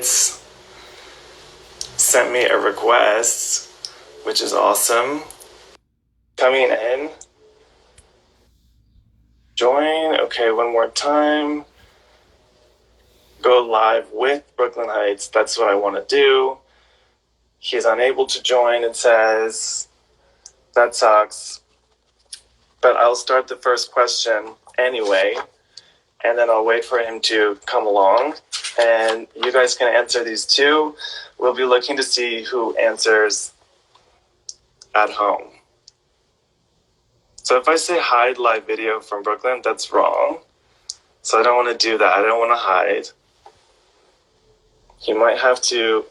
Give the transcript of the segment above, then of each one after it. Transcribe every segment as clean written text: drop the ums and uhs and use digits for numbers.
sent me a request, which is awesome. Coming in. Join. Okay, one more time. Go live with Brooklyn Heights. That's what I want to do. He's unable to join, it says. That sucks. But I'll start the first question anyway, and then I'll wait for him to come along. And you guys can answer these too. We'll be looking to see who answers at home. So if I say hide live video from Brooklyn, that's wrong. So I don't want to do that. I don't want to hide. You might have to,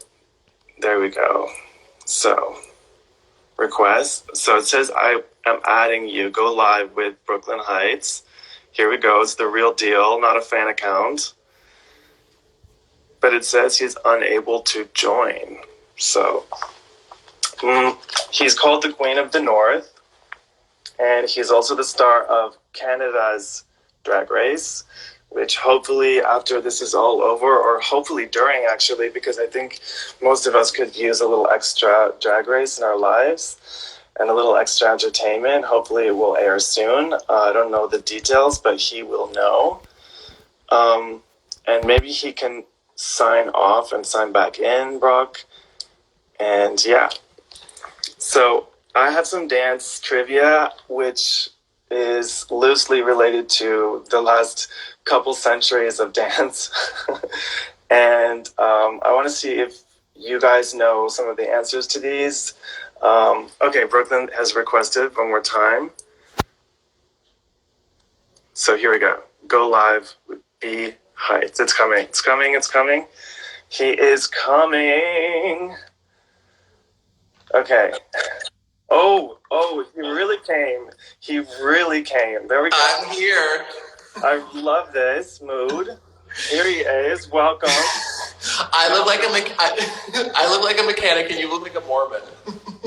there we go. So, request. So it says I am adding you. Go live with Brooklyn Heights. Here we go. It's the real deal, not a fan account. But it says he's unable to join. So, he's called the Queen of the North. And he's also the star of Canada's Drag Race, which hopefully after this is all over, or hopefully during actually, because I think most of us could use a little extra Drag Race in our lives and a little extra entertainment. Hopefully it will air soon. I don't know the details, but he will know. And maybe he can sign off and sign back in, Brock. And yeah. So I have some dance trivia, which is loosely related to the last couple centuries of dance. And I want to see if you guys know some of the answers to these. Okay, Brooklyn has requested one more time. So here we go. Go live with B Heights. It's coming. It's coming. It's coming. He is coming. Okay. Oh, he really came. He really came. There we go. I'm here. I love this mood. Here he is. Welcome. I look like a mechanic, and you look like a Mormon.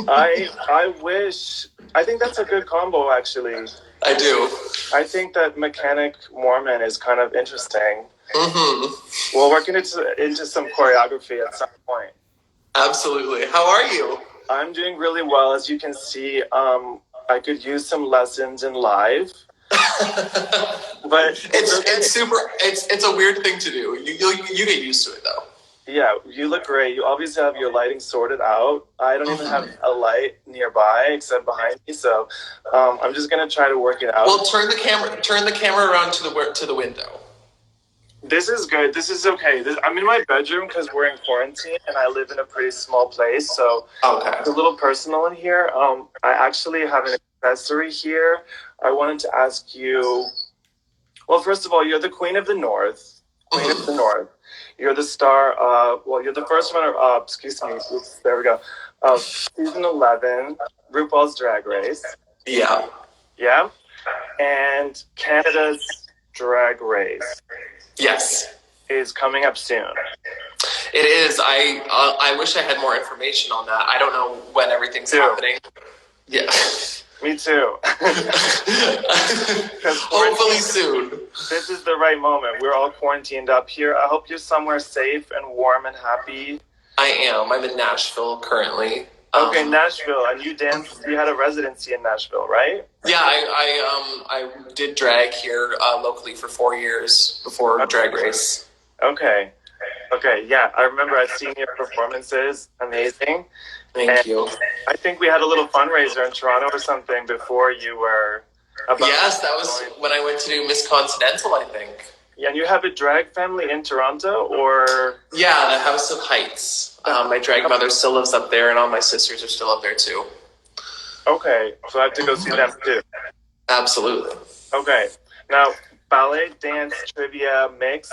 I wish. I think that's a good combo, actually. I do. I think that mechanic Mormon is kind of interesting. Mm-hmm. We'll work into some choreography at some point. Absolutely. How are you? I'm doing really well. As you can see, I could use some lessons in live. But it's a weird thing to do. You get used to it though. Yeah, you look great. You obviously have your lighting sorted out. I don't even have a light nearby except behind me, so I'm just gonna try to work it out. Well, turn the camera around to the window. This is good. This is okay. I'm in my bedroom because we're in quarantine and I live in a pretty small place, so It's a little personal in here. I actually have an accessory here. I wanted to ask you. Well, first of all, you're the Queen of the North. Queen of the North. You're the star. You're the first runner up. Excuse me. Oops, there we go. Of season 11, RuPaul's Drag Race. Yeah. Yeah. And Canada's Drag Race. Yes. Is coming up soon. It is. I wish I had more information on that. I don't know when everything's happening. Yeah. Me too. Hopefully soon. This is the right moment. We're all quarantined up here. I hope you're somewhere safe and warm and happy. I am. I'm in Nashville currently. Okay, Nashville. And you had a residency in Nashville, right? Yeah, I did drag here locally for 4 years before Drag Race. Okay, yeah. I remember I've seen your performances. Amazing. Thank you. I think we had a little fundraiser in Toronto or something before you were Yes, that was when I went to do Miss Continental, I think. Yeah, and you have a drag family in Toronto, or? Yeah, the House of Heights. My drag mother still lives up there, and all my sisters are still up there, too. Okay, so I have to go see them, too. Absolutely. Okay, now, ballet dance trivia mix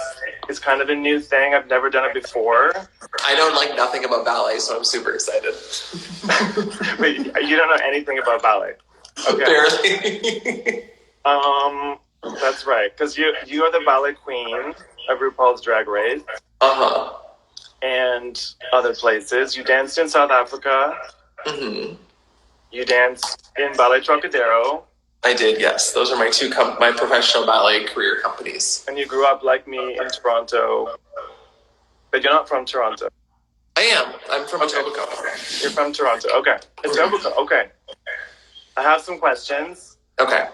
is kind of a new thing. I've never done it before. I know nothing about ballet, so I'm super excited. Wait, you don't know anything about ballet? Okay. Barely. That's right, because you are the ballet queen of RuPaul's Drag Race. Uh-huh. And other places. You danced in South Africa. Mm-hmm. You danced in Ballet Trocadero. I did, yes. Those are my my professional ballet career companies. And you grew up like me in Toronto. But you're not from Toronto. I am. I'm from Etobicoke. You're from Toronto. Okay. Etobicoke. Okay. I have some questions. Okay.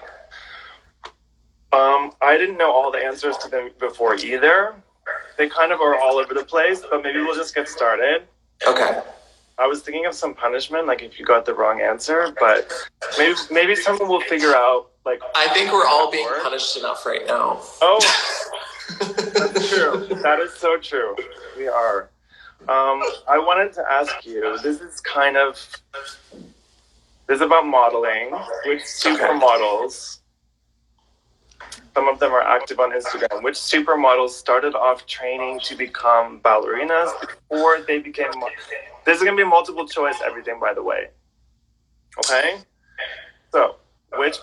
I didn't know all the answers to them before either. They kind of are all over the place, but maybe we'll just get started. Okay. I was thinking of some punishment, like if you got the wrong answer, but maybe someone will figure out, like... I think we're all being punished enough right now. Oh, that's true. That is so true. We are. I wanted to ask you, this is about modeling, which supermodels, some of them are active on Instagram, which supermodels started off training to become ballerinas before they became... This is going to be multiple choice everything, by the way. Okay? So, which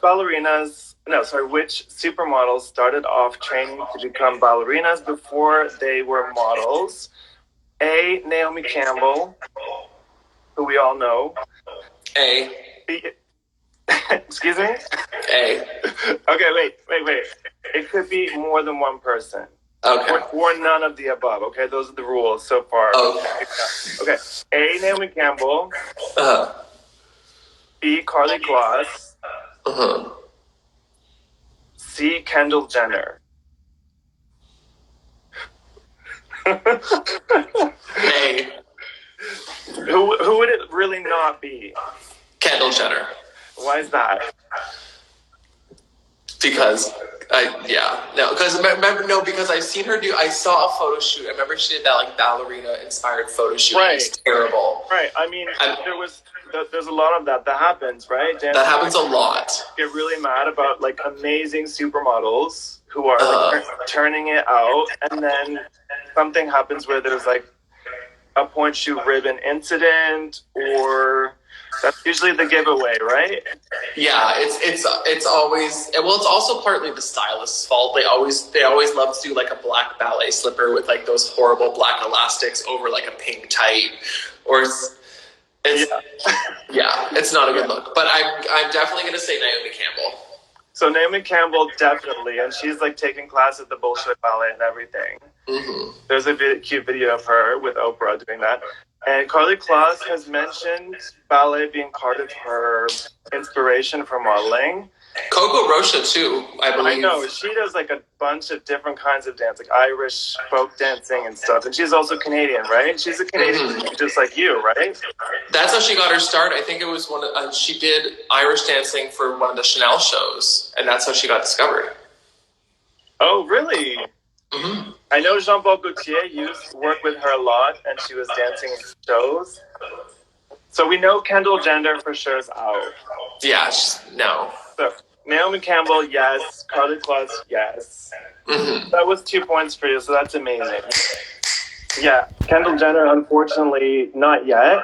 supermodels started off training to become ballerinas before they were models? A, Naomi Campbell, who we all know. A. B, excuse me? A. Okay, wait. It could be more than one person. Okay. Or none of the above, okay? Those are the rules so far. Okay. A, Naomi Campbell. B, Carly Kloss. C, Kendall Jenner. A. Who would it really not be? Kendall Jenner. Why is that? Because because I've seen her I saw a photo shoot. I remember she did that like ballerina inspired photo shoot. Right. It was terrible. Right. I mean, there's a lot of that happens, right? That happens a lot. Get really mad about like amazing supermodels who are like, turning it out, and then something happens where there's like a point shoe ribbon incident, or that's usually the giveaway, right? Yeah, it's always, well, it's also partly the stylist's fault. They always love to do like a black ballet slipper with like those horrible black elastics over like a pink tight, or it's not a good look. But I'm definitely gonna say Naomi Campbell. So Naomi Campbell, definitely, and she's like taking class at the Bolshoi Ballet and everything. Mm-hmm. There's a cute video of her with Oprah doing that. And Carly Kloss has mentioned ballet being part of her inspiration for modeling. Coco Rocha too, I believe. I know, she does like a bunch of different kinds of dance, like Irish folk dancing and stuff. And she's also Canadian, right? She's a Canadian, just like you, right? That's how she got her start. I think it was she did Irish dancing for one of the Chanel shows, and that's how she got discovered. Oh, really? Mm-hmm. I know Jean-Paul Gaultier used to work with her a lot, and she was dancing in shows. So we know Kendall Jenner for sure is out. Yeah, no. So Naomi Campbell, yes. Carly Kloss, yes. Mm-hmm. That was 2 points for you, so that's amazing. Yeah, Kendall Jenner, unfortunately, not yet.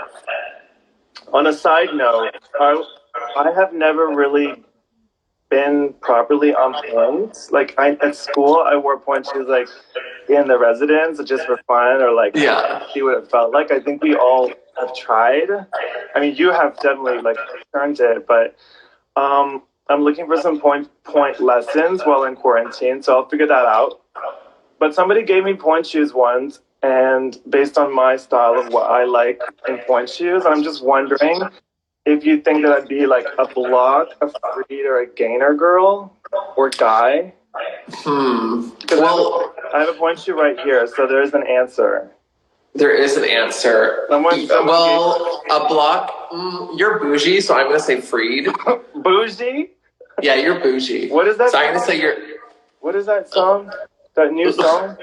On a side note, I have never really been properly on points. Like at school, I wore pointe shoes like in the residence just for fun, or like see what it felt like. I think we all have tried. I mean, you have definitely like turned it, but I'm looking for some point lessons while in quarantine, so I'll figure that out. But somebody gave me pointe shoes once, and based on my style of what I like in pointe shoes, I'm just wondering if you think that I'd be like a block, a freed, or a gainer girl or guy. Well, I have a pointe shoe right here, so there's an answer. There is an answer. A block. You're bougie, so I'm gonna say freed. Bougie? Yeah, you're bougie. What is that? So I'm gonna say you're. What is that song? That new song?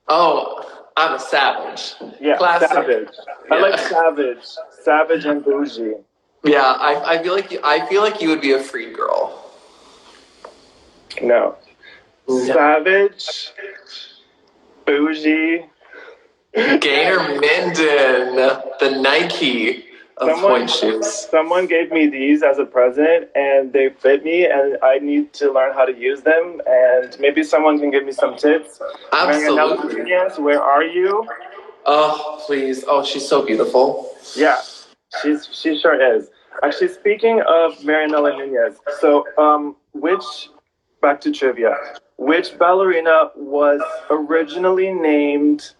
Oh, I'm a savage. Yeah, classic. Savage. Yeah. I like savage and bougie. Yeah, I feel like you would be a freed girl. No. Savage, bougie, Gator Minden, the Nike of pointe shoes. Someone gave me these as a present, and they fit me, and I need to learn how to use them. And maybe someone can give me some tips. Absolutely. Yes, where are you? Oh, please. Oh, she's so beautiful. Yeah, she sure is. Actually, speaking of Marianela Nunez, so back to trivia, which ballerina was originally named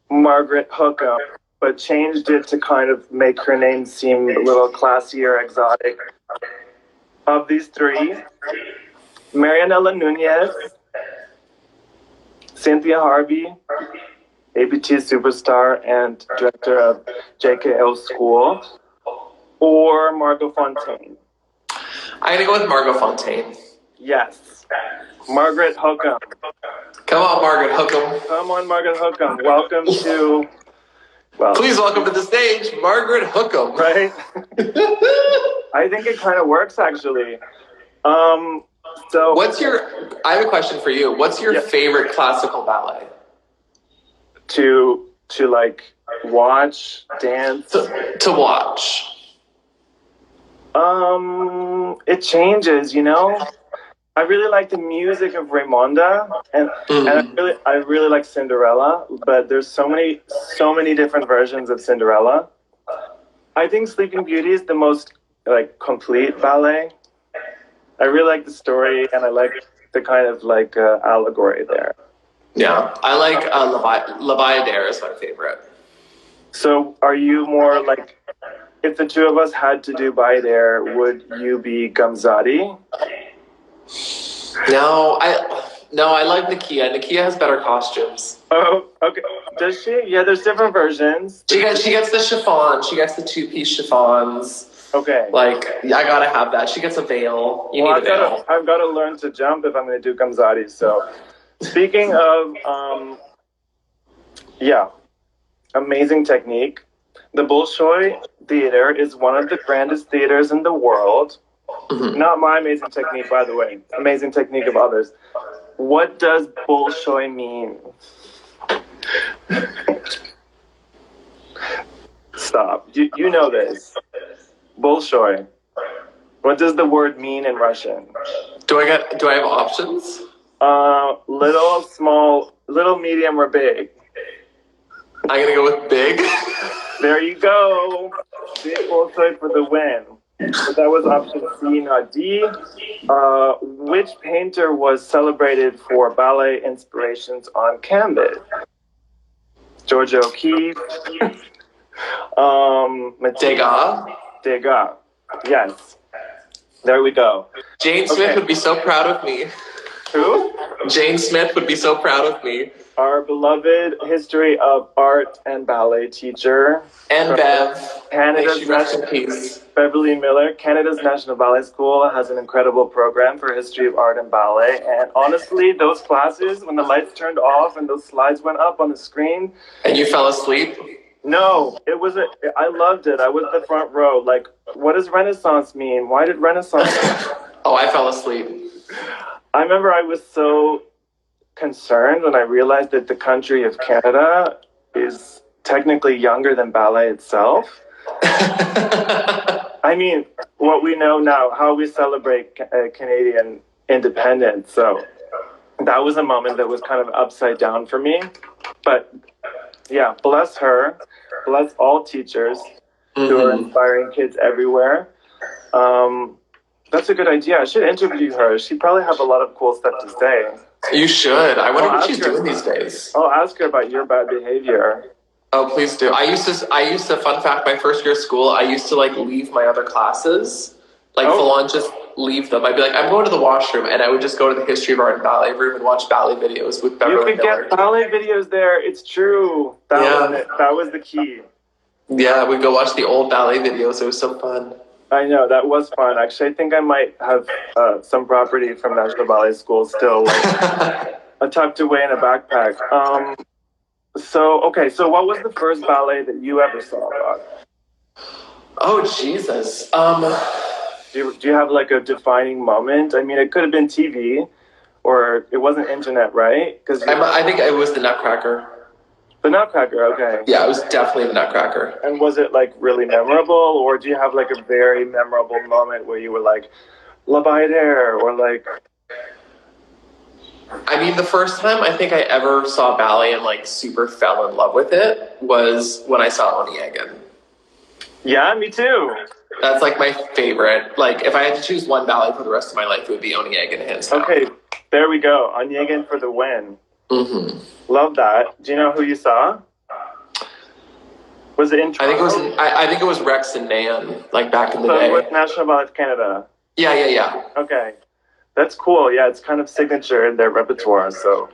Margaret Hookham, but changed it to kind of make her name seem a little classier, exotic. Of these three, Marianela Nunez, Cynthia Harvey, ABT superstar and director of JKL School, or Margot Fontaine? I'm gonna go with Margot Fontaine. Yes. Margaret Hookham. Come on, Margaret Hookham. Come on, Margaret Hookham. Welcome to... Well, please welcome to the stage, Margaret Hookham. Right? I think it kind of works, actually. So... I have a question for you. What's your favorite classical ballet? To like, watch, dance? To watch. It changes, you know? I really like the music of Raymonda, and I really like Cinderella, but there's so many different versions of Cinderella. I think Sleeping Beauty is the most like complete ballet. I really like the story, and I like the kind of like allegory there. Yeah, I like La Bayadère is my favorite. So, are you more like, if the two of us had to do Bayadère, would you be Gamzati? No, I like Nakia. Nakia has better costumes. Oh, okay. Does she? Yeah, there's different versions. She gets the chiffon. She gets the two-piece chiffons. Okay. Like, I gotta have that. She gets a veil. You need a veil. I've got to learn to jump if I'm going to do Gamzati. So, speaking of, amazing technique. The Bolshoi Theater is one of the grandest theaters in the world. Mm-hmm. Not my amazing technique, by the way. Amazing technique of others. What does Bolshoi mean? Stop. You know this. Bolshoi. What does the word mean in Russian? Do I have options? Little, small, little, medium, or big? I'm gonna go with big. There you go. Big Bolshoi for the win. So that was option C, not D. Which painter was celebrated for ballet inspirations on canvas? George O'Keeffe. Degas. Yes. There we go. Jane Smith would be so proud of me. Who? Jane Smith would be so proud of me. Our beloved history of art and ballet teacher. And Bev. Canada's Beverly Miller. Canada's National Ballet School has an incredible program for history of art and ballet. And honestly, those classes, when the lights turned off and those slides went up on the screen. And you fell asleep? No, I loved it. I was the front row. Like, what does Renaissance mean? Why did Renaissance Oh, I fell asleep. I remember I was so concerned when I realized that the country of Canada is technically younger than ballet itself. I mean, what we know now, how we celebrate Canadian independence. So that was a moment that was kind of upside down for me. But yeah, bless her. Bless all teachers who are inspiring kids everywhere. That's a good idea. I should interview her. She'd probably have a lot of cool stuff to say. You should. I wonder what she's doing these days. I'll ask her about your bad behavior. Oh, please do. I used to, fun fact, my first year of school, I used to like leave my other classes, like full on just leave them. I'd be like, I'm going to the washroom, and I would just go to the history of art and ballet room and watch ballet videos with Beverly Miller. You could get ballet videos there. It's true. That was the key. Yeah, we'd go watch the old ballet videos. It was so fun. I know, that was fun. Actually, I think I might have some property from National Ballet School still tucked away in a backpack. So what was the first ballet that you ever saw, Rod? Oh, Jesus. Do you have like a defining moment? I mean, it could have been TV, or it wasn't internet, right? I think it was the Nutcracker. The Nutcracker, okay. Yeah, it was definitely the Nutcracker. And was it like really memorable, or do you have like a very memorable moment where you were like, La Bayadère, or like... I mean, the first time I think I ever saw ballet and like super fell in love with it was when I saw Onegin. Yeah, me too. That's like my favorite. Like, if I had to choose one ballet for the rest of my life, it would be Onegin, hands down. Okay, there we go. Onegin for the win. Mm-hmm. Love that. Do you know who you saw? Was it in I think it was. Toronto? I think it was Rex and Nan, like back in the So it was day. National Ballet of Canada. Yeah. Okay. That's cool. Yeah, it's kind of signature in their repertoire. So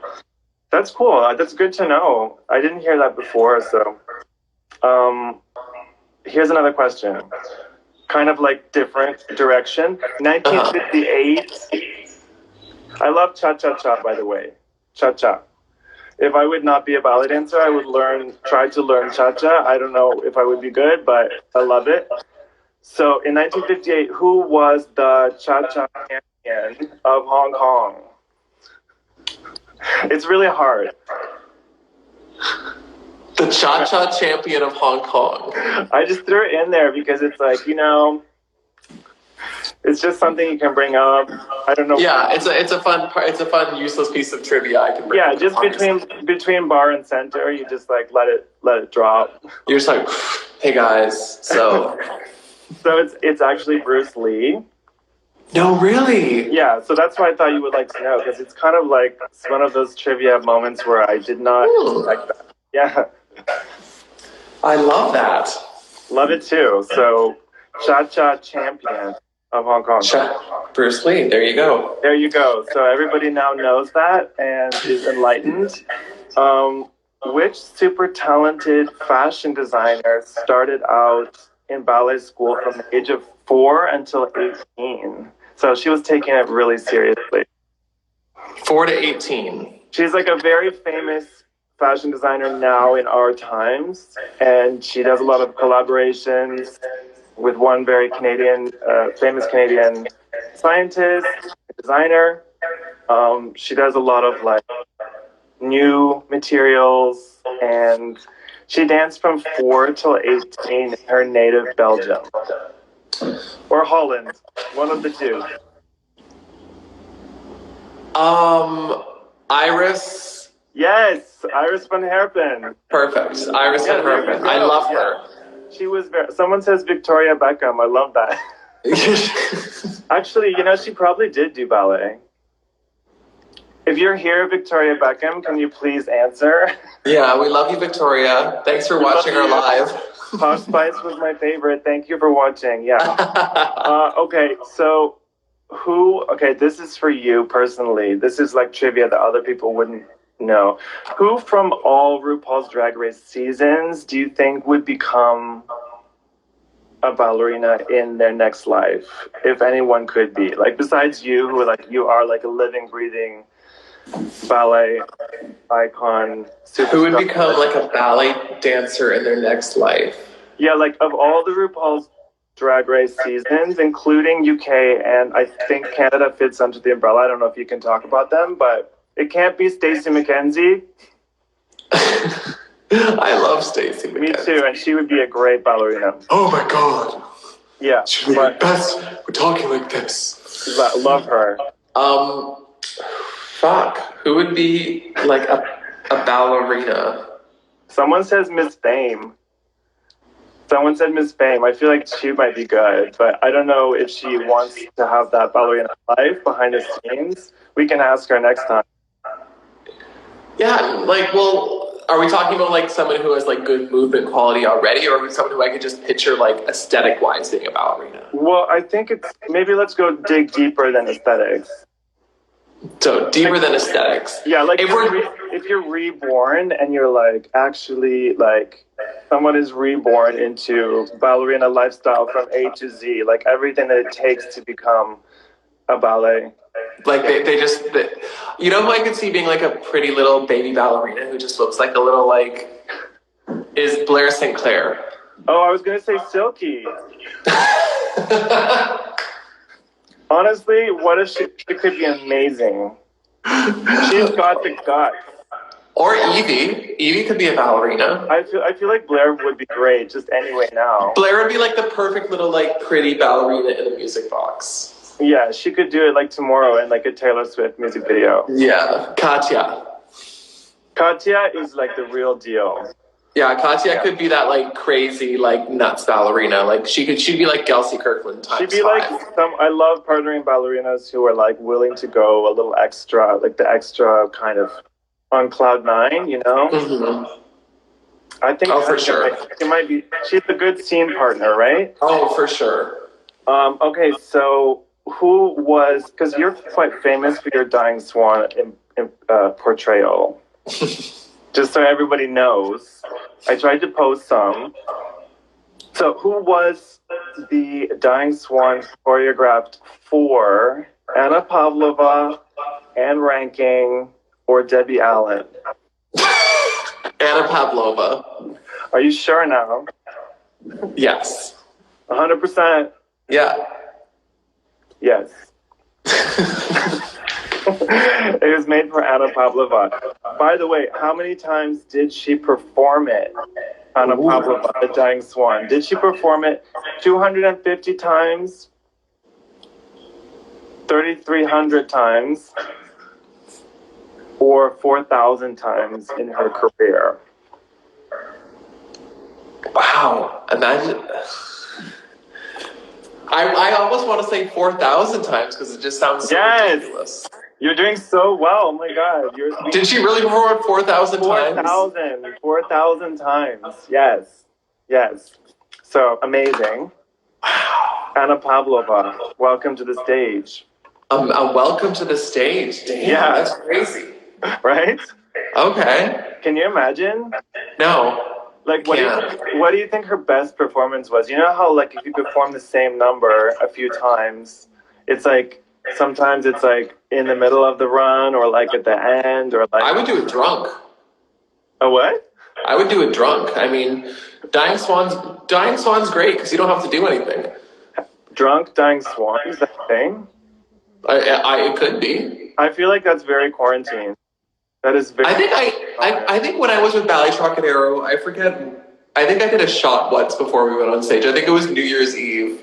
that's cool. That's good to know. I didn't hear that before. So um, here's another question. Kind of like different direction. 1958. I love cha-cha-cha, by the way. Cha-cha. If I would not be a ballet dancer, I would try to learn cha-cha. I don't know if I would be good, but I love it. So in 1958, who was the cha-cha champion of Hong Kong? It's really hard. The cha-cha champion of Hong Kong. I just threw it in there because it's like, it's just something you can bring up. I don't know. Yeah, it's a fun useless piece of trivia I can bring. Yeah, just between bar and center, you just like let it drop. You're just like, hey guys, so. So it's actually Bruce Lee. No, really? Yeah, so that's why I thought you would like to know, because it's kind of like one of those trivia moments where I did not expect that. Yeah. I love that. Love it too. So, cha-cha champion of Hong Kong. Bruce Lee, there you go. There you go. So everybody now knows that and is enlightened. Which super talented fashion designer started out in ballet school from the age of 4 until 18? So she was taking it really seriously. 4 to 18. She's like a very famous fashion designer now in our times, and she does a lot of collaborations with one very famous Canadian scientist, designer. She does a lot of like new materials, and she danced from 4 till 18 in her native Belgium. Or Holland, one of the two. Iris. Yes, Iris van Herpen. Perfect. Iris van Herpen. I love her. She was someone says Victoria Beckham. I love that. Actually, she probably did do ballet. If you're here, Victoria Beckham, can you please answer? Yeah, we love you, Victoria. Thanks for watching our live. Posh Spice was my favorite. Thank you for watching. Yeah. Okay, so this is for you personally. This is like trivia that other people wouldn't know. Who from all RuPaul's Drag Race seasons do you think would become a ballerina in their next life? If anyone could be. Like, besides you, who you are like a living, breathing ballet icon. Who would become like a ballet dancer in their next life? Yeah, like of all the RuPaul's Drag Race seasons, including UK, and I think Canada fits under the umbrella. I don't know if you can talk about them, but it can't be Stacey McKenzie. I love Stacey McKenzie. Me too, and she would be a great ballerina. Oh my god. Yeah. She'd be the best. We're talking like this. Love her. Fuck. Who would be like a ballerina? Someone says Miss Fame. Someone said Miss Fame. I feel like she might be good, but I don't know if she wants to have that ballerina life behind the scenes. We can ask her next time. Yeah, are we talking about like someone who has like good movement quality already, or someone who I could just picture like aesthetic wise being a ballerina? Well, I think maybe let's go dig deeper than aesthetics. So deeper than aesthetics. Yeah, like if you're reborn and you're like actually like someone is reborn into ballerina lifestyle from A to Z, like everything that it takes to become a ballet. Like you know who I could see being like a pretty little baby ballerina who just looks like a little like is Blair St. Clair. Oh, I was gonna say Silky. Honestly, what if she could be amazing? She's got the guts. Or Evie. Evie could be a ballerina. I feel like Blair would be great just anyway now. Blair would be like the perfect little like pretty ballerina in a music box. Yeah, she could do it like tomorrow in like a Taylor Swift music video. Yeah, Katya. Katya is like the real deal. Yeah, Katya could be that like crazy like nuts ballerina. Like she'd be like Kelsey Kirkland times She'd be 5. like I love partnering ballerinas who are like willing to go a little extra, like the extra kind of on cloud 9, you know? Mm-hmm. I think Oh, for sure. she might be. She's a good scene partner, right? Oh, for sure. Okay, so who was? Because you're quite famous for your Dying Swan portrayal. Just so everybody knows, I tried to post some. So, who was the Dying Swan choreographed for? Anna Pavlova, Anne Ranking, or Debbie Allen? Anna Pavlova. Are you sure now? Yes. 100%. Yeah. Yes. It was made for Anna Pavlova. By the way, how many times did she perform it? Anna Pavlova, the Dying Swan. Did she perform it 250 times? 3,300 times? Or 4,000 times in her career? Wow. Imagine. I almost want to say 4,000 times because it just sounds so ridiculous. You're doing so well. Oh my God. Did she really perform it 4,000 times? 4,000 times. Yes. Yes. So amazing. Wow. Anna Pavlova, welcome to the stage. Welcome to the stage. Damn, that's crazy. Right? Okay. Can you imagine? No. Like, what do you think her best performance was? You know how, like, if you perform the same number a few times, it's like, sometimes it's like in the middle of the run or like at the end or like... I would do it drunk. A what? I would do it drunk. I mean, Dying Swan's great because you don't have to do anything. Drunk Dying Swan, is that a thing? It could be. I feel like that's very quarantine. That is very... I think when I was with Ballet Trocadero, I think I did a shot once before we went on stage. I think it was New Year's Eve.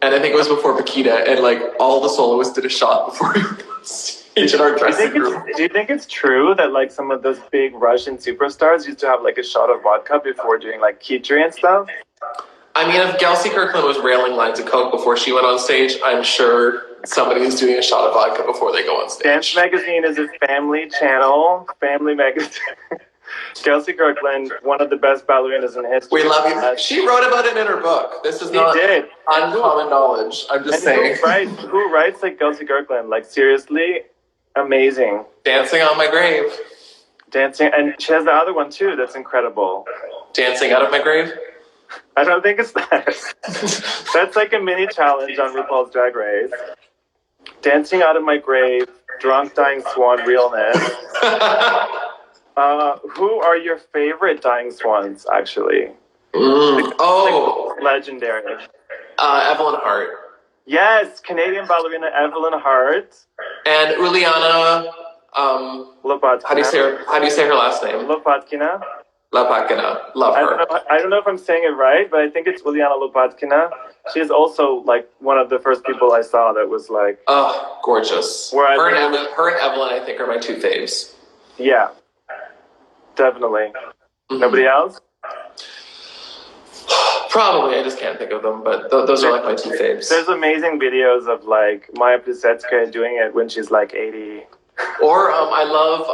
And I think it was before Paquita, and like all the soloists did a shot before we went on stage in our dressing room. Do you think it's true that like some of those big Russian superstars used to have like a shot of vodka before doing like kitri and stuff? I mean, if Kelsey Kirkland was railing lines of coke before she went on stage, I'm sure somebody was doing a shot of vodka before they go on stage. Dance Magazine is a family channel, family magazine. Kelsey Kirkland, one of the best ballerinas in history. We love you. She wrote about it in her book. This is not uncommon knowledge. I'm just saying. Who writes like Kelsey Kirkland? Like, seriously, amazing. Dancing on My Grave. Dancing, and she has the other one too that's incredible. Dancing Out of My Grave? I don't think it's that. That's like a mini challenge on RuPaul's Drag Race. Dancing Out of My Grave, Drunk Dying Swan Realness. Who are your favorite Dying Swans, actually? Like, legendary. Evelyn Hart. Yes, Canadian ballerina Evelyn Hart. And Uliana, Lopatkina. How do you say her last name? Lopatkina. Lopatkina. Love her. I don't know if I'm saying it right, but I think it's Uliana Lopatkina. She's also like one of the first people I saw that was like... Oh, gorgeous. Her and Evelyn, I think, are my two faves. Yeah. Definitely. Mm-hmm. Nobody else? Probably. I just can't think of them, but those are like my two faves. There's amazing videos of like Maya Plisetskaya doing it when she's like 80. Or I love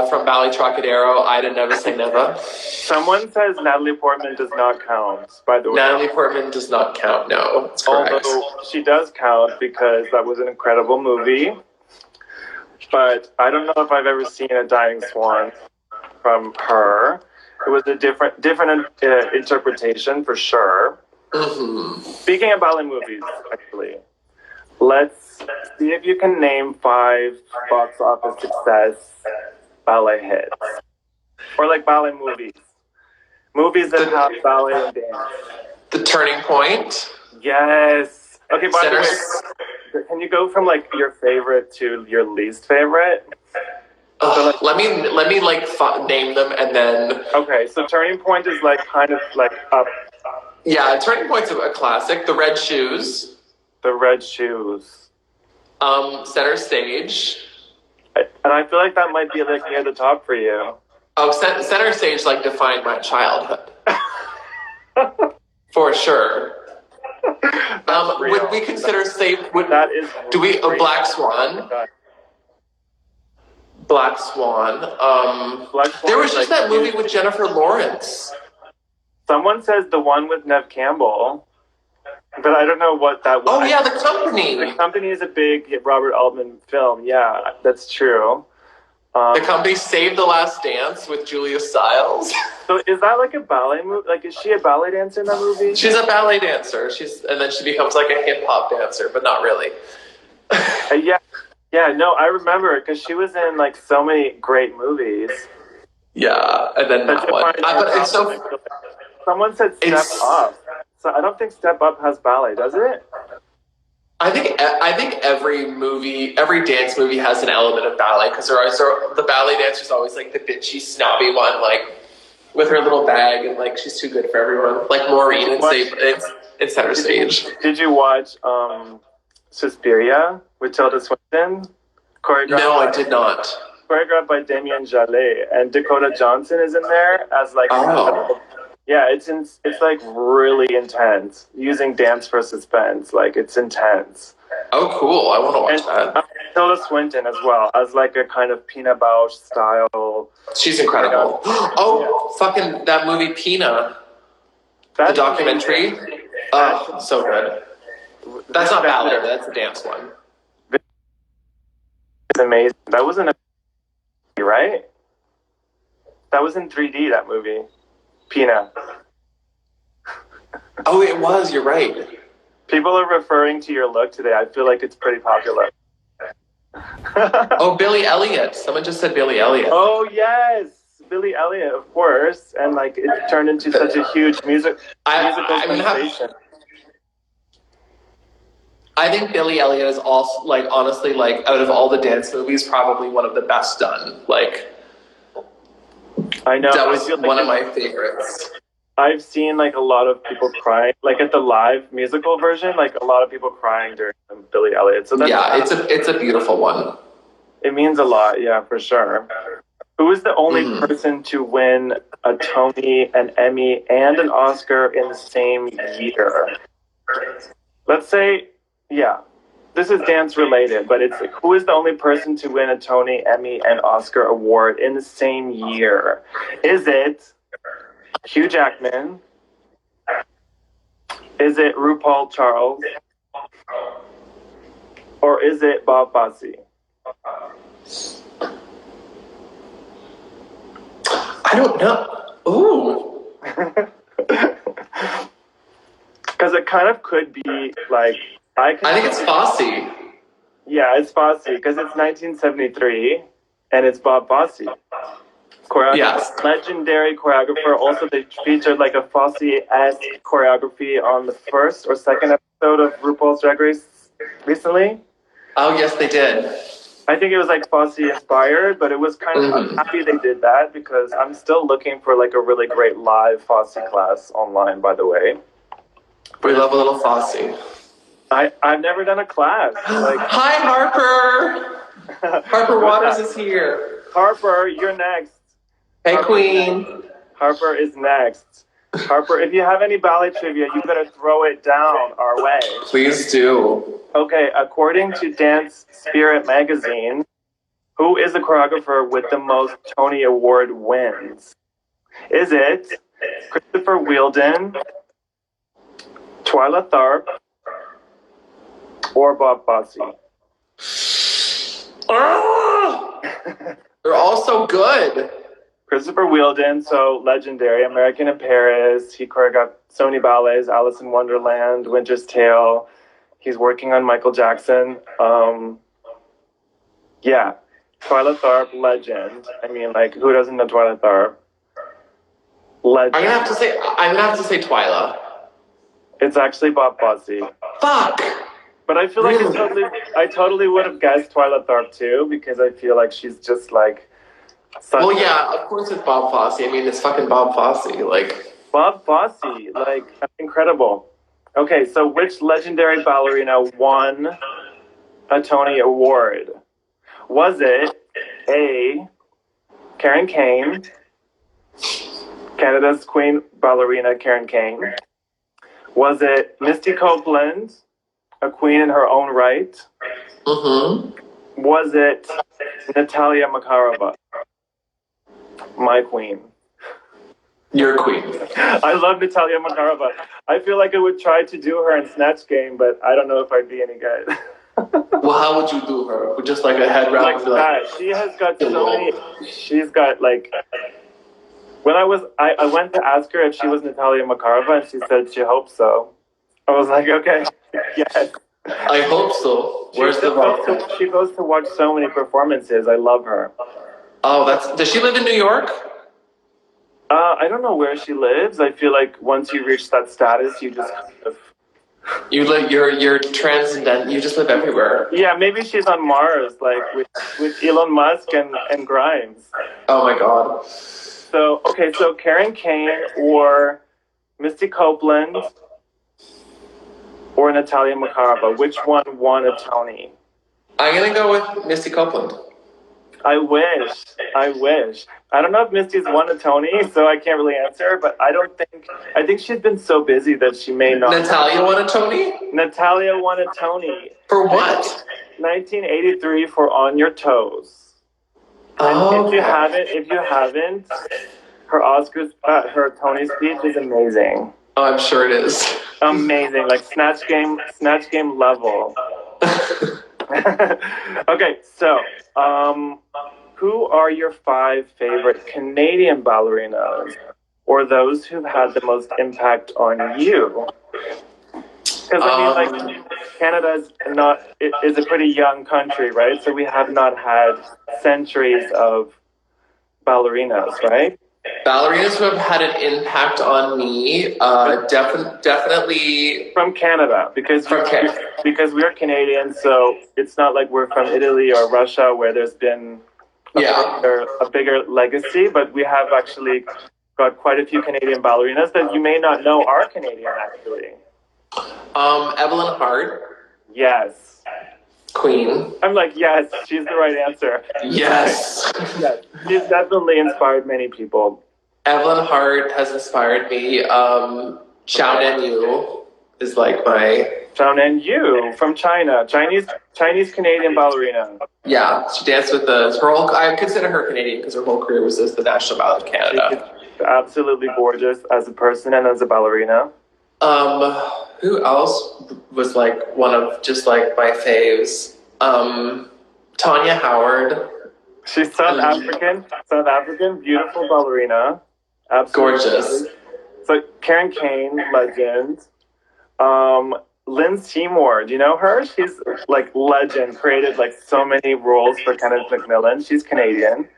from Ballet Trocadero, Ida Never Say Never. Someone says Natalie Portman does not count, by the way. Natalie Portman does not count, no. That's correct. Although she does count because that was an incredible movie. But I don't know if I've ever seen a Dying Swan from her. It was a different interpretation for sure. Mm-hmm. Speaking of ballet movies, actually, let's see if you can name 5 box office success ballet hits. Or like ballet movies. Movies that have ballet and dance. The Turning Point. Yes. Okay, by the way, can you go from like your favorite to your least favorite? Let me like name them and then. Okay, so Turning Point is like kind of like up. Yeah, Turning Point's a classic. The Red Shoes. The Red Shoes. Center Stage. And I feel like that might be like near the top for you. Oh, Center Stage like defined my childhood. For sure. Would we consider safe? That is. Do we a Black Swan? Black Swan. Black Swan There was is, just like, that movie with Jennifer Lawrence. Someone says the one with Nev Campbell, but I don't know what that was. Oh yeah, The Company. The Company is a big Robert Altman film. Yeah, that's true. The Company Saved the Last Dance with Julia Stiles. So is that like a ballet movie? Like, is she a ballet dancer in that movie? She's a ballet dancer. And then she becomes like a hip hop dancer, but not really. Yeah, no, I remember because she was in like so many great movies. Yeah, and then that one. But it's so. Someone said Step Up. So I don't think Step Up has ballet, does it? I think every dance movie has an element of ballet because the ballet dancer's always like the bitchy, snobby one, like with her little bag and like she's too good for everyone, like Maureen in Center Stage. Did you watch Suspiria with Tilda Swinton? No, I did not. Choreographed by Damien Jallet, and Dakota Johnson is in there as like. Yeah, it's like really intense. Using dance for suspense, like it's intense. Oh, cool! I want to watch that. Tilda Swinton as well as like a kind of Pina Bausch style. She's incredible. Fucking that movie Pina, the documentary. Oh, so good. That's not ballet. That's a dance one. It's amazing. That wasn't a right. That was in 3D. That movie. Pina. Oh, it was. You're right. People are referring to your look today. I feel like it's pretty popular. Oh, Billy Elliot. Someone just said Billy Elliot. Oh, yes. Billy Elliot, of course. And like it turned into such a huge musical sensation. I think Billy Elliot is also, like, honestly, like, out of all the dance movies, probably one of the best done. Like, I know. That was one of my favorites. I've seen like a lot of people crying, like at the live musical version, like a lot of people crying during Billy Elliot. So that's it's a beautiful one. It means a lot, yeah, for sure. Who is the only person to win a Tony, an Emmy, and an Oscar in the same year? Let's say, yeah, this is dance related, but it's like, who is the only person to win a Tony, Emmy, and Oscar award in the same year? Is it Hugh Jackman? Is it RuPaul Charles? Or is it Bob Fosse? I don't know. Ooh. Because it kind of could be like... I think it's Fosse. Yeah, it's Fosse because it's 1973 and it's Bob Fosse. Yes. Legendary choreographer. Also, they featured like a Fosse-esque choreography on the first or second episode of RuPaul's Drag Race recently. Oh, yes, they did. I think it was like Fosse inspired, but it was kind of, I'm happy they did that because I'm still looking for like a really great live Fosse class online, by the way. We love a little Fosse. I've never done a class. Like, hi, Harper. Harper Waters is here. Harper, you're next. Hey, Harper, Queen. Harper is next. Harper, if you have any ballet trivia, you better throw it down our way. Please do. Okay, according to Dance Spirit magazine, who is the choreographer with the most Tony Award wins? Is it Christopher Wheeldon, Twyla Tharp, or Bob Fosse? They're all so good. Christopher Wheeldon, so legendary, American in Paris. He choreographed so many ballets, Alice in Wonderland, Winter's Tale. He's working on Michael Jackson. Yeah, Twyla Tharp, legend. I mean, like, who doesn't know Twyla Tharp? Legend. I'm gonna have to say Twyla. It's actually Bob Fosse. Fuck. But I feel like I totally would have guessed Twyla Tharp too, because I feel like she's just like. Well, yeah, of course it's Bob Fosse. I mean, it's fucking Bob Fosse. Like Bob Fosse, like incredible. Okay, so which legendary ballerina won a Tony Award? Was it A, Karen Kane, Canada's queen ballerina Karen Kane? Was it Misty Copeland, a queen in her own right? Mm-hmm. Was it Natalia Makarova, my queen? Your queen. I love Natalia Makarova. I feel like I would try to do her in Snatch Game, but I don't know if I'd be any good. Well, how would you do her? With just like a head wrap? Like that. She has got so many. She's got like. When I went to ask her if she was Natalia Makarova, and she said she hoped so. I was like, okay, yes. I hope so. Where's the vodka? She goes to watch so many performances. I love her. Oh, does she live in New York? I don't know where she lives. I feel like once you reach that status, you just kind of... You're transcendent. You just live everywhere. Yeah, maybe she's on Mars, like with Elon Musk and Grimes. Oh my God. So Karen Kane or Misty Copeland or Natalia Makarova, which one won a Tony? I'm gonna go with Misty Copeland. I wish. I don't know if Misty's won a Tony, so I can't really answer, but I think she's been so busy that she may not. Natalia won a Tony? Natalia won a Tony. For what? 1983 for On Your Toes. Oh. And if you haven't, her her Tony speech is amazing. Oh, I'm sure it is. Amazing, like Snatch Game level. Okay, so who are your 5 favorite Canadian ballerinas, or those who've had the most impact on you? Because I mean, like, Canada is a pretty young country, right? So we have not had centuries of ballerinas, right? Ballerinas who have had an impact on me, definitely from Canada, because we're Canadian, so it's not like we're from Italy or Russia where there's been a bigger legacy, but we have actually got quite a few Canadian ballerinas that you may not know are Canadian, actually. Evelyn Hart. Yes. Queen. I'm like, yes, she's the right answer. Yes. Yes. She's definitely inspired many people. Evelyn Hart has inspired me. Xiao Nanyu is like my... Xiao Nanyu from China. Chinese Canadian ballerina. Yeah, she danced with I consider her Canadian because her whole career was as the National Ballet of Canada. She's absolutely gorgeous as a person and as a ballerina. Who else was like one of just like my faves? Tanya Howard. She's South African, beautiful ballerina. Absolutely gorgeous. So Karen Kane, legend. Lynn Seymour, do you know her? She's like legend, created like so many roles for Kenneth McMillan. She's Canadian.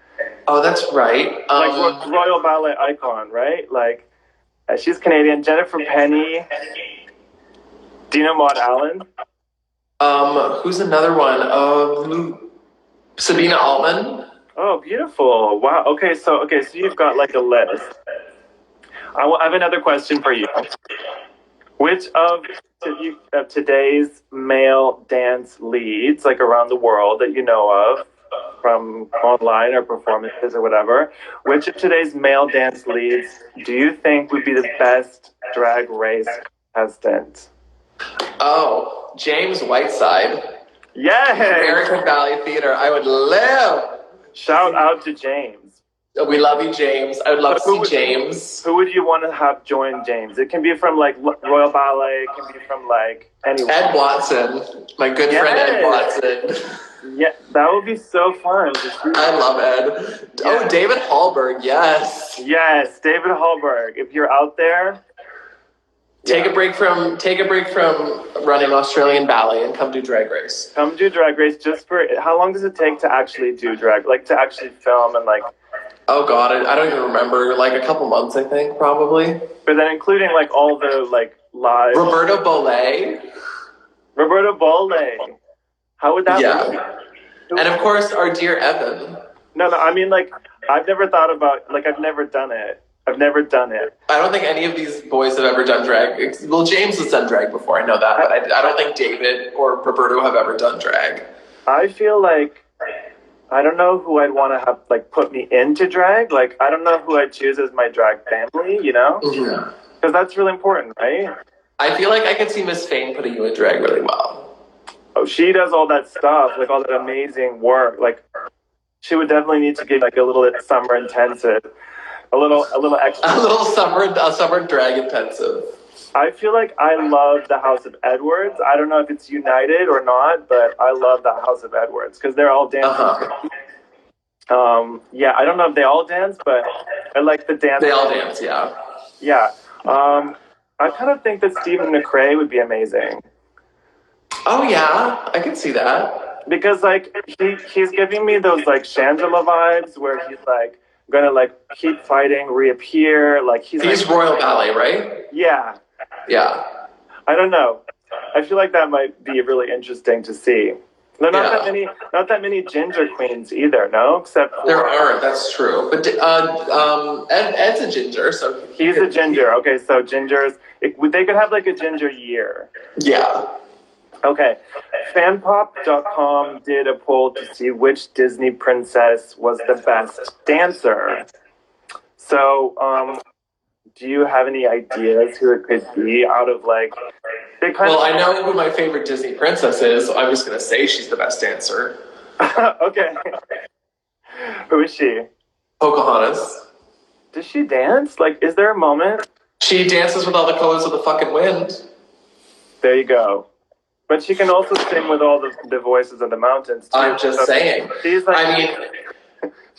Oh, that's right. Like Royal Ballet icon, right? Like she's Canadian. Jennifer Penny. Do you know Maud Allen? Who's another one? Sabina Altman. Oh, beautiful! Wow. Okay, so you've got like a list. I have another question for you. Which of today's male dance leads, like around the world that you know of, from online or performances or whatever, which of today's male dance leads do you think would be the best drag race contestant? Oh, James Whiteside. Yes! American Ballet Theater. I would live. Shout out to James. We love you, James. I would love to see James. Who would you want to have join James? It can be from like Royal Ballet. It can be from like anyone. Ed Watson, my good friend Ed Watson. Yeah, that would be so fun. I love Ed. Yeah. Oh, David Hallberg, yes. Yes, David Hallberg. If you're out there, take a break from running Australian ballet and come do Drag Race. Come do Drag Race just for how long does it take to actually do drag? Like to actually film and like. Oh God, I don't even remember. Like a couple months, I think, probably. But then including like all the like live. Roberto Bollet. How would that be? And of course, our dear Evan. No, I mean like I've never thought about I've never done it. I don't think any of these boys have ever done drag. Well, James has done drag before, I know that, but I don't think David or Roberto have ever done drag. I feel like I don't know who I'd want to have like put me into drag. Like I don't know who I'd choose as my drag family, you know? Because that's really important, right? I feel like I could see Miss Fane putting you in drag really well. Oh, she does all that stuff, like all that amazing work. Like she would definitely need to give like a little summer intensive, a little extra. A summer drag intensive. I feel like I love the House of Edwards. I don't know if it's United or not, but I love the House of Edwards because they're all dancing. Yeah, I don't know if they all dance, but I like the dance. They all dance, yeah. Yeah. I kind of think that Stephen McRae would be amazing. Oh yeah, I can see that. Because like he's giving me those like Shangela vibes where he's like gonna like keep fighting, reappear. Like he's like, Royal Ballet, right? Yeah. Yeah. I don't know. I feel like that might be really interesting to see. There are not that many ginger queens either, no? Except for, there aren't. That's true. But Ed's a ginger, so he's a ginger. Okay, so gingers, they could have like a ginger year. Yeah. Okay, fanpop.com did a poll to see which Disney princess was the best dancer. So, do you have any ideas who it could be out of like? I know who my favorite Disney princess is. So I'm just gonna say she's the best dancer. Okay. Who is she? Pocahontas. Does she dance? Like, is there a moment? She dances with all the colors of the fucking wind. There you go. But she can also sing with all the voices of the mountains, too. I'm just saying. She's like,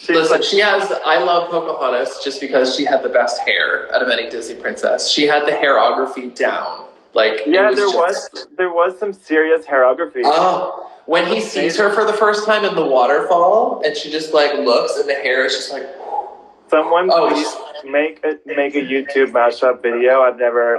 I love Pocahontas just because she had the best hair out of any Disney princess. She had the hairography down. Like, yeah, there was some serious hairography. Oh, when he sees her for the first time in the waterfall, and she just like looks, and the hair is just like. Someone please make a YouTube mashup video. I've never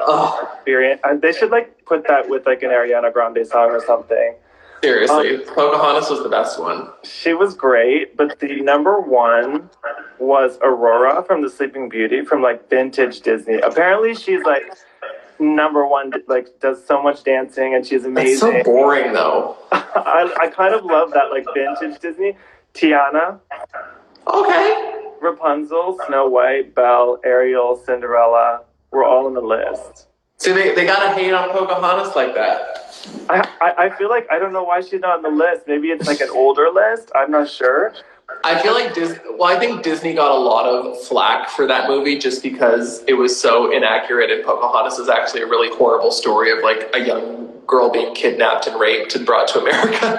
experienced. They should like put that with like an Ariana Grande song or something. Seriously, Pocahontas was the best one. She was great, but the number one was Aurora from The Sleeping Beauty from like vintage Disney. Apparently, she's like number one, like does so much dancing, and she's amazing. That's so boring, though. I kind of love that like vintage Disney. Tiana. Okay. Rapunzel, Snow White, Belle, Ariel, Cinderella, we're all on the list. See, they gotta hate on Pocahontas like that. I feel like I don't know why she's not on the list. Maybe it's like an older list. I'm not sure. I feel like I think Disney got a lot of flack for that movie just because it was so inaccurate, and Pocahontas is actually a really horrible story of like a young girl being kidnapped and raped and brought to America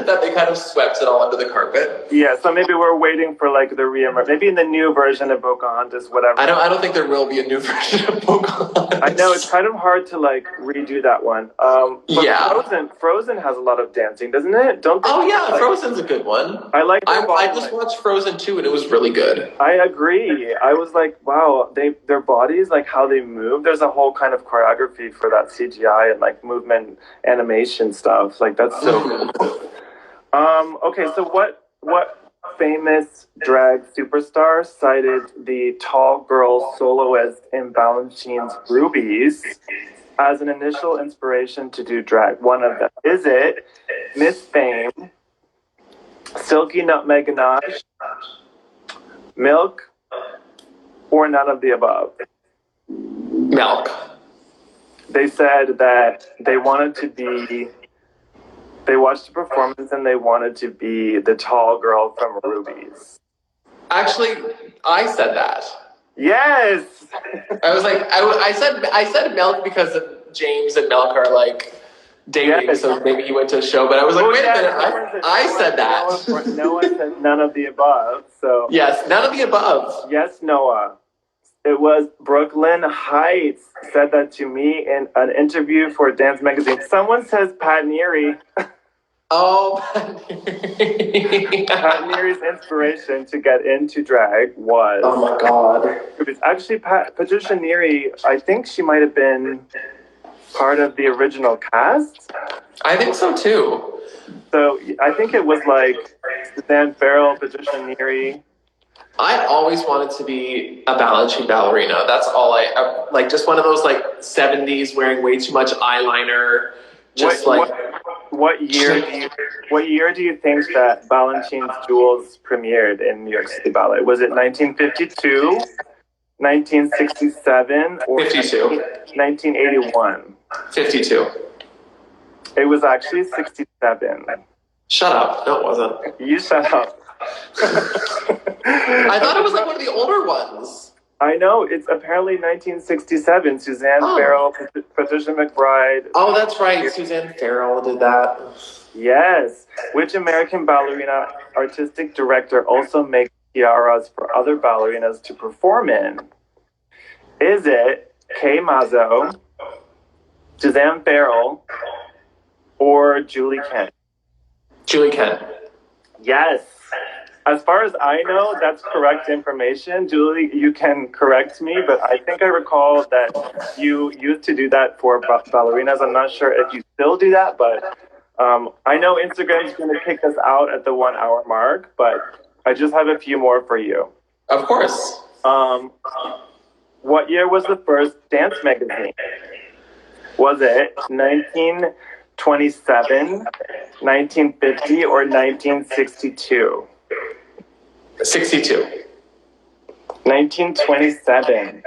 that they kind of swept it all under the carpet. Yeah, so maybe we're waiting for like the maybe in the new version of Pocahontas, whatever. I don't think there will be a new version of Pocahontas. I know it's kind of hard to like redo that one. But Frozen has a lot of dancing, doesn't it? Frozen's a good one. I just watched Frozen 2 and it was really good. I agree. I was like, wow, their bodies, like how they move. There's a whole kind of choreography for that CGI and like movement animation stuff. Like that's so cool. Okay, so what famous drag superstar cited the tall girl soloist in Balanchine's Rubies as an initial inspiration to do drag? One of them. Is it Miss Fame, Silky Nutmeg Ganache, Milk, or none of the above? Milk. They said that they watched the performance and they wanted to be the tall girl from Rubies. Actually, I said that. Yes! I was like, I said Milk because James and Milk are like dating, so maybe he went to a show, but I was like, wait a minute, I said that. Noah said none of the above, so. Yes, none of the above. Yes, Noah. It was Brooklyn Heights said that to me in an interview for Dance Magazine. Someone says Pat Neary. Oh, Pat Neary's inspiration to get into drag was... Oh my God. It was actually Patricia Neary, I think she might have been part of the original cast. I think so too. So I think it was like Suzanne Farrell, Patricia Neary. I always wanted to be a Balanchine ballerina. That's all I like. Just one of those like 70s wearing way too much eyeliner. What year do you think that Balanchine's Jewels premiered in New York City Ballet? Was it 1952, 1967, or 52. 1981? 52. It was actually 67. Shut up. No, it wasn't. You shut up. I thought it was like one of the older ones. I know. It's apparently 1967. Suzanne Farrell, Patricia McBride. Oh, that's right. Suzanne Farrell did that. Yes. Which American ballerina artistic director also makes tiaras for other ballerinas to perform in? Is it Kay Mazzo, Suzanne Farrell, or Julie Kent? Julie Kent. Yes. As far as I know, that's correct information. Julie, you can correct me, but I think I recall that you used to do that for ballerinas. I'm not sure if you still do that, but I know Instagram's going to kick us out at the 1 hour mark, but I just have a few more for you. Of course. What year was the first dance magazine? Was it 1927, 1950, or 1962? 62. 1927.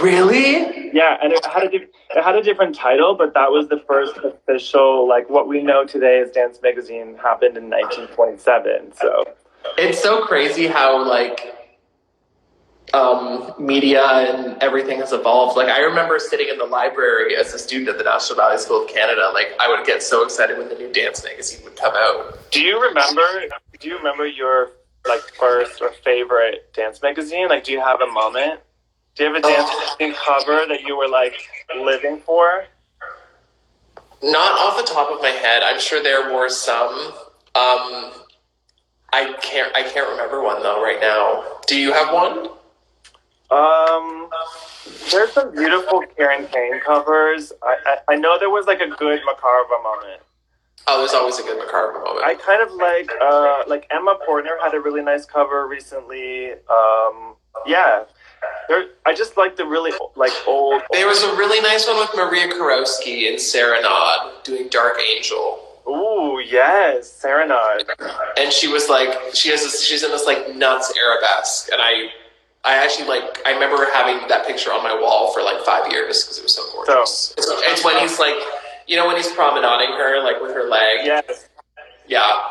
Really? Yeah, and it had a different title, but that was the first official, like what we know today as Dance Magazine happened in 1927. So it's so crazy how like media and everything has evolved. Like I remember sitting in the library as a student at the National Ballet School of Canada. Like I would get so excited when the new dance magazine would come out. Do you remember your like first or favorite dance magazine? Like, do you have a moment? Do you have a dance magazine cover that you were like living for? Not off the top of my head. I'm sure there were some. I can't remember one though right now. Do you have one? There's some beautiful Karen Kane covers. I know there was like a good Makarova moment. Oh, there's always a good Makarova moment. I kind of like Emma Portner had a really nice cover recently. Yeah. I just like the really like old. There was a really nice one with Maria Karowski and Serenade doing Dark Angel. Ooh, yes, Serenade. And she was like, she's in this like nuts arabesque, and I actually like, I remember having that picture on my wall for like 5 years because it was so gorgeous. So, it's when he's like, you know, when he's promenading her like with her leg. Yes. Yeah.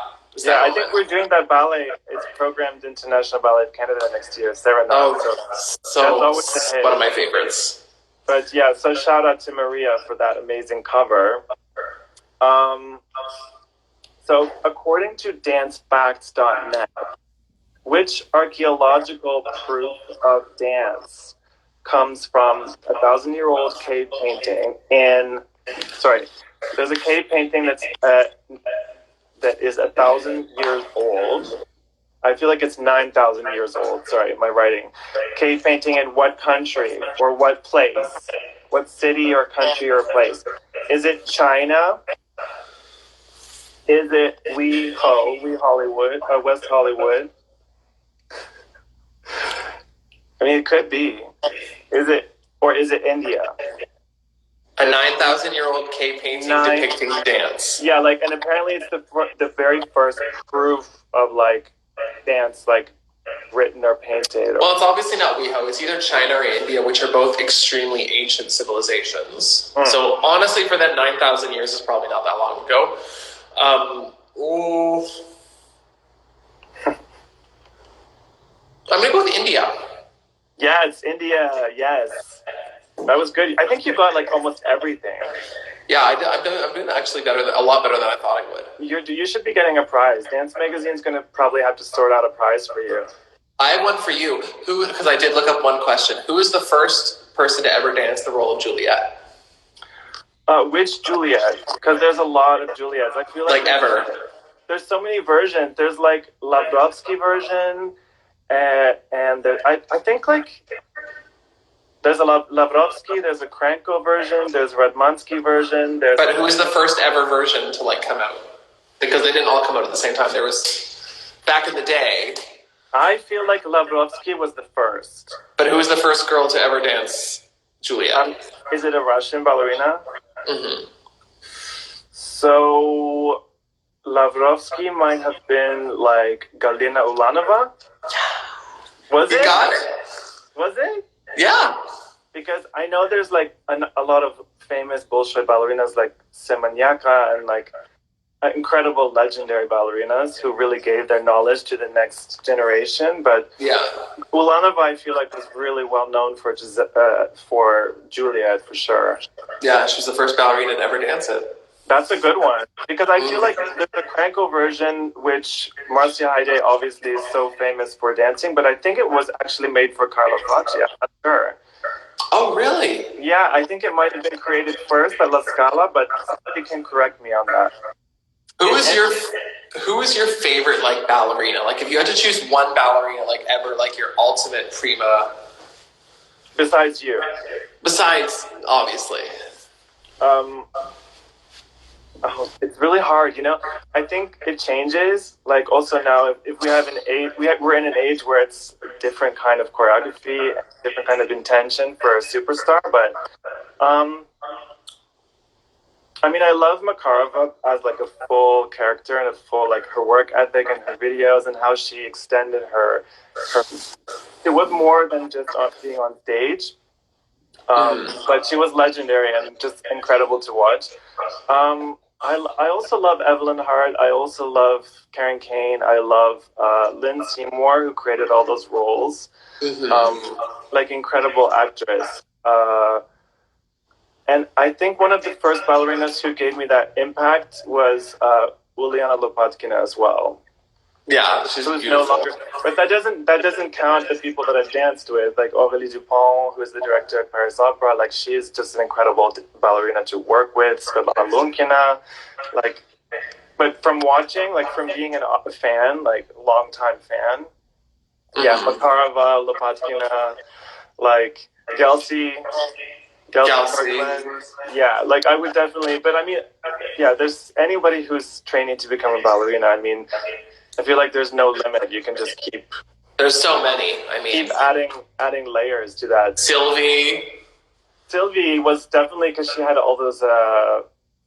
Yeah, I think we're doing that ballet. It's programmed into National Ballet of Canada next year, Serenade. Oh, so one of my favorites. But yeah, so shout out to Maria for that amazing cover. So according to dancefacts.net, which archaeological proof of dance comes from a 1,000-year-old cave painting there's a cave painting that is 1,000 years old. I feel like it's 9,000 years old. Sorry, my writing. Cave painting in what country or what place? What city or country or place? Is it China? Is it Hollywood, West Hollywood? I mean, it could be. Is it India? A 9,000-year-old cave painting depicting dance. Yeah, like, and apparently it's the very first proof of like dance, like written or painted. Well, it's obviously not WeHo. It's either China or India, which are both extremely ancient civilizations. So honestly, for that 9,000 years is probably not that long ago. I'm gonna go with India. Yeah, it's India. Yes, that was good. I think you got like almost everything. Yeah, I'm doing actually a lot better than I thought I would. You should be getting a prize. Dance Magazine's gonna probably have to sort out a prize for you. I have one for you. Because I did look up one question. Who is the first person to ever dance the role of Juliet? Which Juliet? Because there's a lot of Juliets. I feel like ever. There's so many versions. There's like Lavrovsky version, and I think like there's a Lavrovsky, there's a Kranko version, there's Radmansky version. But who was the first ever version to like come out? Because they didn't all come out at the same time. There was back in the day. I feel like Lavrovsky was the first. But who was the first girl to ever dance Juliet? Is it a Russian ballerina? Mm-hmm. So Lavrovsky might have been like Galina Ulanova. Was it? You got it. Was it? Yeah. because I know there's like a lot of famous Bolshoi ballerinas like Semanyaka and like incredible legendary ballerinas who really gave their knowledge to the next generation. But Yeah. Ulanova, I feel like, was really well known for Juliet for sure. Yeah, she was the first ballerina to ever dance it. That's a good one because I feel like there's a Krenko version, which Marcia Haide obviously is so famous for dancing, but I think it was actually made for Carlo Facci. I'm not sure. Oh, really? Yeah, I think it might have been created first by La Scala, but somebody can correct me on that. Who is your favorite like ballerina? Like if you had to choose one ballerina like ever, like your ultimate prima. Besides you. Besides, obviously. It's really hard, you know. I think it changes. Like also now, if we have an age, we're in an age where it's a different kind of choreography, different kind of intention for a superstar. But I mean, I love Makarova as like a full character and a full like her work ethic and her videos and how she extended her. It was more than just being on stage. But she was legendary and just incredible to watch. I also love Evelyn Hart. I also love Karen Kane. I love Lynn Seymour, who created all those roles. Like incredible actress. And I think one of the first ballerinas who gave me that impact was Uliana Lopatkina as well. Yeah, she's beautiful. No longer, but that doesn't count the people that I've danced with, like Aurélie Dupont, who is the director at Paris Opera. Like she's just an incredible ballerina to work with. Svetlana Lunkina, like, but from watching, like from being a fan, like long-time fan, yeah, Makarova, Lopatkina, like Gelsey. Yeah, like I would definitely, but I mean, yeah, there's anybody who's training to become a ballerina. I mean, I feel like there's no limit. You can just keep. There's so many. I mean, keep adding layers to that. Sylvie was definitely because she had all those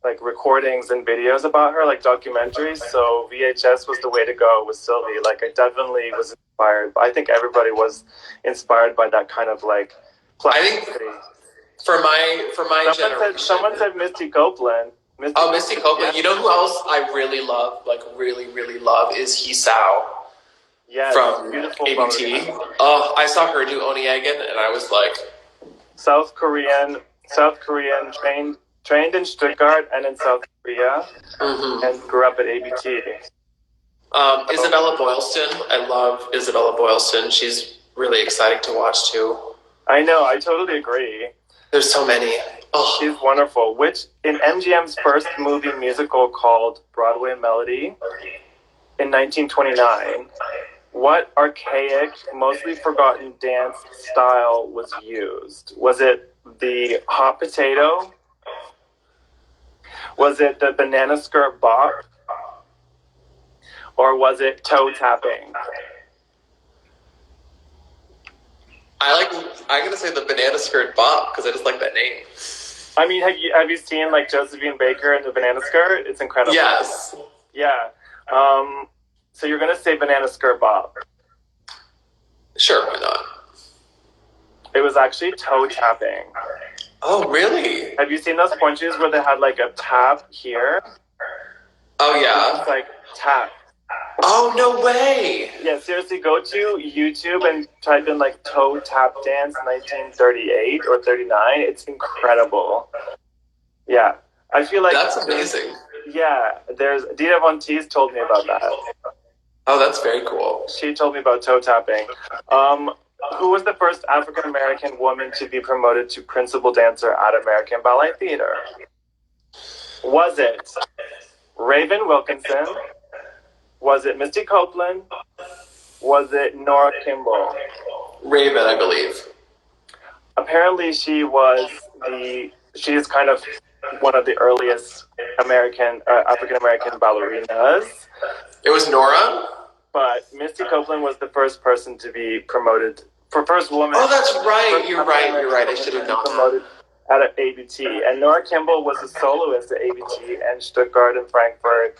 like recordings and videos about her, like documentaries. So VHS was the way to go with Sylvie. Like I definitely was inspired. I think everybody was inspired by that kind of like. Plasticity. I think for my generation. Someone said Misty Copeland. Misty Copeland. Yeah. You know who else I really love, like really, really love, is Hisao. Yeah, from ABT. Oh, I saw her do Onyegan, and I was like, South Korean trained in Stuttgart and in South Korea, and grew up at ABT. Isabella Boylston. I love Isabella Boylston. She's really exciting to watch too. I know. I totally agree. There's so many. Oh. She's wonderful. Which in MGM's first movie musical called Broadway Melody in 1929, what archaic, mostly forgotten dance style was used? Was it the hot potato? Was it the banana skirt bop? Or was it toe tapping? I'm gonna say the banana skirt bop because I just like that name. I mean, have you seen like Josephine Baker in the banana skirt? It's incredible. Yes. Yeah. So you're gonna say banana skirt bop? Sure, why not? It was actually toe tapping. Oh, really? Have you seen those punches where they had like a tap here? Oh yeah. It's like tap. Oh, no way! Yeah, seriously, go to YouTube and type in like toe tap dance 1938 or 39. It's incredible. Yeah, I feel like that's amazing. Yeah, there's Dita Von Teese told me about that. Oh, that's very cool. She told me about toe tapping. Who was the first African American woman to be promoted to principal dancer at American Ballet Theater? Was it Raven Wilkinson? Was it Misty Copeland? Was it Nora Kimball? Raven, I believe. Apparently, she is kind of one of the earliest African American ballerinas. It was Nora? But Misty Copeland was the first person to be promoted, first woman. Oh, that's right. You're right. I should have known. Promoted at ABT. And Nora Kimball was a soloist at ABT and Stuttgart and Frankfurt.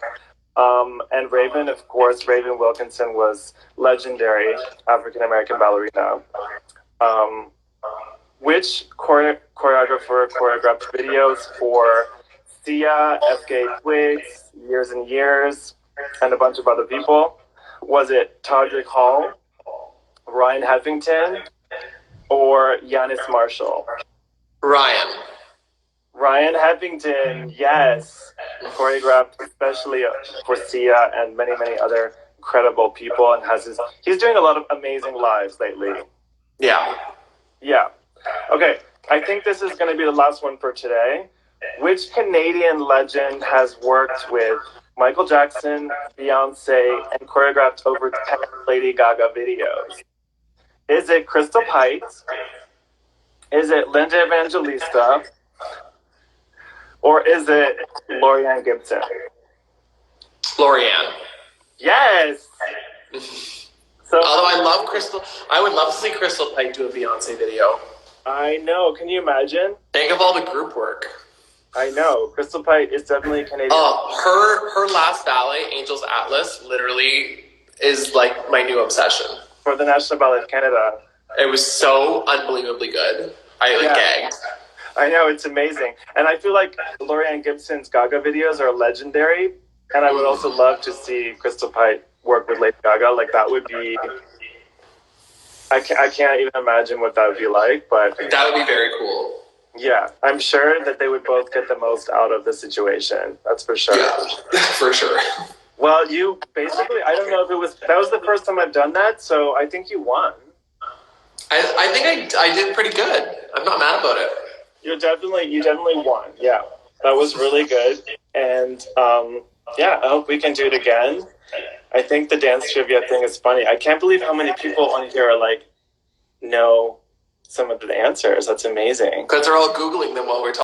And Raven, of course, Raven Wilkinson was legendary African-American ballerina. which choreographer choreographed videos for Sia, FK Twigs, Years and Years, and a bunch of other people? Was it Todrick Hall, Ryan Heffington, or Giannis Marshall? Ryan. Ryan Heffington, yes, choreographed especially for Sia and many, many other incredible people, and he's doing a lot of amazing lives lately. Yeah. Yeah. Okay, I think this is going to be the last one for today. Which Canadian legend has worked with Michael Jackson, Beyonce, and choreographed over 10 Lady Gaga videos? Is it Crystal Pite? Is it Linda Evangelista? Or is it Lorianne Gibson? Lorianne. Yes! So Although I would love to see Crystal Pite do a Beyonce video. I know. Can you imagine? Think of all the group work. I know. Crystal Pite is definitely Canadian. Her last ballet, Angel's Atlas, literally is like my new obsession. For the National Ballet of Canada. It was so unbelievably good. I gagged. I know, it's amazing. And I feel like Lorianne Gibson's Gaga videos are legendary. And I would also love to see Crystal Pite work with Lady Gaga. Like, that would be... I can't even imagine what that would be like, but... That would be very cool. Yeah, I'm sure that they would both get the most out of the situation. That's for sure. Yeah, for sure. Well, you basically... I don't know if it was... That was the first time I've done that, so I think you won. I think I did pretty good. I'm not mad about it. You definitely won. Yeah, that was really good. And yeah, I hope we can do it again. I think the dance trivia thing is funny. I can't believe how many people on here are like know some of the answers. That's amazing. Because they're all Googling them while we're talking.